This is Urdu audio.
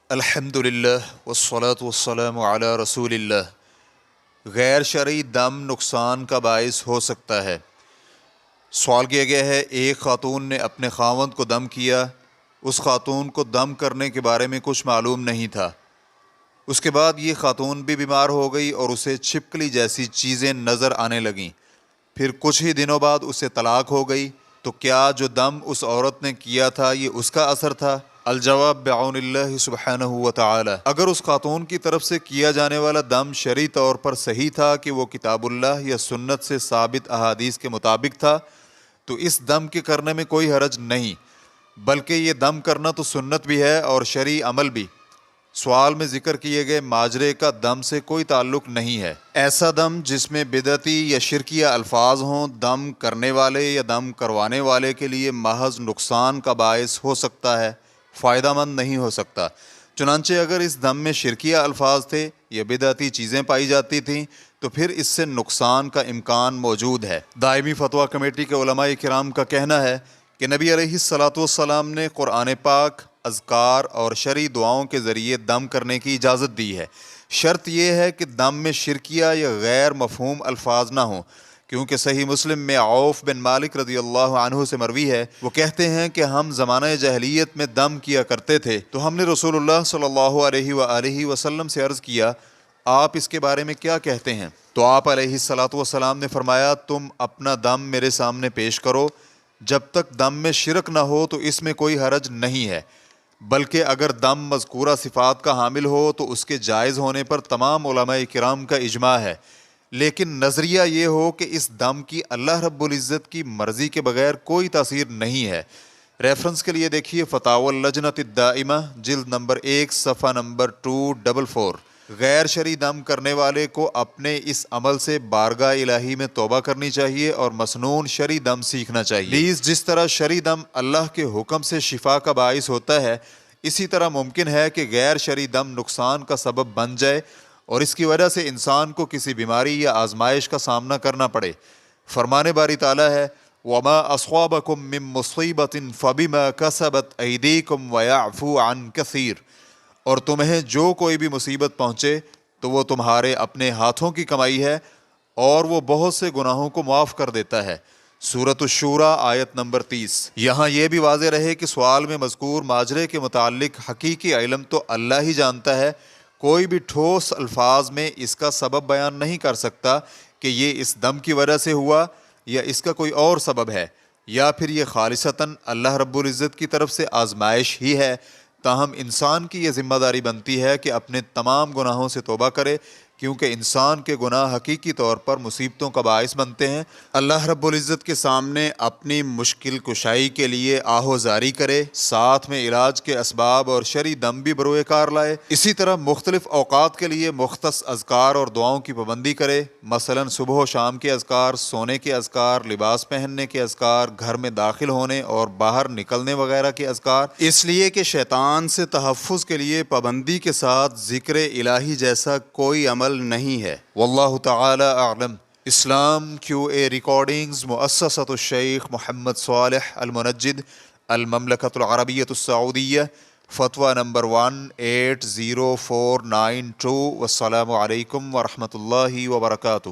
الحمد للہ والصلاة والسلام علی رسول اللہ۔ غیر شرعی دم نقصان کا باعث ہو سکتا ہے۔ سوال کیا گیا ہے، ایک خاتون نے اپنے خاوند کو دم کیا۔ اس خاتون کو دم کرنے کے بارے میں کچھ معلوم نہیں تھا۔ اس کے بعد یہ خاتون بھی بیمار ہو گئی اور اسے چھپکلی جیسی چیزیں نظر آنے لگیں۔ پھر کچھ ہی دنوں بعد اسے طلاق ہو گئی۔ تو کیا جو دم اس عورت نے کیا تھا یہ اس کا اثر تھا؟ الجواب بعون اللہ سبحانہ وتعالی۔ اگر اس خاتون کی طرف سے کیا جانے والا دم شرعی طور پر صحیح تھا کہ وہ کتاب اللہ یا سنت سے ثابت احادیث کے مطابق تھا تو اس دم کے کرنے میں کوئی حرج نہیں، بلکہ یہ دم کرنا تو سنت بھی ہے اور شرعی عمل بھی۔ سوال میں ذکر کیے گئے ماجرے کا دم سے کوئی تعلق نہیں ہے۔ ایسا دم جس میں بدعتی یا شرکیہ الفاظ ہوں، دم کرنے والے یا دم کروانے والے کے لیے محض نقصان کا باعث ہو سکتا ہے، فائدہ مند نہیں ہو سکتا۔ چنانچہ اگر اس دم میں شرکیہ الفاظ تھے یا بدعتی چیزیں پائی جاتی تھیں تو پھر اس سے نقصان کا امکان موجود ہے۔ دائمی فتویٰ کمیٹی کے علماء کرام کا کہنا ہے کہ نبی علیہ الصلاۃ نے قرآن پاک، اذکار اور شرعی دعاؤں کے ذریعے دم کرنے کی اجازت دی ہے۔ شرط یہ ہے کہ دم میں شرکیہ یا غیر مفہوم الفاظ نہ ہوں، کیونکہ صحیح مسلم میں عوف بن مالک رضی اللہ عنہ سے مروی ہے، وہ کہتے ہیں کہ ہم زمانہ جاہلیت میں دم کیا کرتے تھے تو ہم نے رسول اللہ صلی اللہ علیہ وآلہ وسلم سے عرض کیا، آپ اس کے بارے میں کیا کہتے ہیں؟ تو آپ علیہ الصلاۃ نے فرمایا، تم اپنا دم میرے سامنے پیش کرو، جب تک دم میں شرک نہ ہو تو اس میں کوئی حرج نہیں ہے، بلکہ اگر دم مذکورہ صفات کا حامل ہو تو اس کے جائز ہونے پر تمام علماء کرام کا اجماع ہے، لیکن نظریہ یہ ہو کہ اس دم کی اللہ رب العزت کی مرضی کے بغیر کوئی تاثیر نہیں ہے۔ ریفرنس کے لیے دیکھیے فتاوی اللجنۃ الدائمہ جلد نمبر 1 صفحہ نمبر 244۔ غیر شرعی دم کرنے والے کو اپنے اس عمل سے بارگاہ الہی میں توبہ کرنی چاہیے اور مسنون شرعی دم سیکھنا چاہیے۔ لیز جس طرح شرعی دم اللہ کے حکم سے شفا کا باعث ہوتا ہے، اسی طرح ممکن ہے کہ غیر شرعی دم نقصان کا سبب بن جائے اور اس کی وجہ سے انسان کو کسی بیماری یا آزمائش کا سامنا کرنا پڑے۔ فرمان باری تعالیٰ ہے، وَمَا أَصْوَابَكُم مِّن مُّصِيبَةٍ فَبِمَا كَسَبَتْ أَيْدِيكُمْ وَيَعْفُو عَن كَثِيرٍ۔ اور تمہیں جو کوئی بھی مصیبت پہنچے تو وہ تمہارے اپنے ہاتھوں کی کمائی ہے اور وہ بہت سے گناہوں کو معاف کر دیتا ہے۔ سورۃ الشورى آیت نمبر 30۔ یہاں یہ بھی واضح رہے کہ سوال میں مذکور ماجرے کے متعلق حقیقی علم تو اللہ ہی جانتا ہے، کوئی بھی ٹھوس الفاظ میں اس کا سبب بیان نہیں کر سکتا کہ یہ اس دم کی وجہ سے ہوا یا اس کا کوئی اور سبب ہے یا پھر یہ خالصتاً اللہ رب العزت کی طرف سے آزمائش ہی ہے۔ تاہم انسان کی یہ ذمہ داری بنتی ہے کہ اپنے تمام گناہوں سے توبہ کرے، کیونکہ انسان کے گناہ حقیقی طور پر مصیبتوں کا باعث بنتے ہیں۔ اللہ رب العزت کے سامنے اپنی مشکل کشائی کے لیے آہوزاری کرے، ساتھ میں علاج کے اسباب اور شرعی دم بھی بروئے کار لائے۔ اسی طرح مختلف اوقات کے لیے مختص اذکار اور دعاؤں کی پابندی کرے، مثلا صبح و شام کے اذکار، سونے کے اذکار، لباس پہننے کے اذکار، گھر میں داخل ہونے اور باہر نکلنے وغیرہ کے اذکار، اس لیے کہ شیطان سے تحفظ کے لیے پابندی کے ساتھ ذکر الہی جیسا کوئی عمل نہیں ہے۔ واللہ تعالی اعلم۔ اسلام QA ریکارڈنگز، مؤسسۃ الشیخ محمد صالح المنجد، المملکۃ العربیۃ السعودیہ، فتویٰ نمبر 180492۔ والسلام علیکم ورحمۃ اللہ وبرکاتہ۔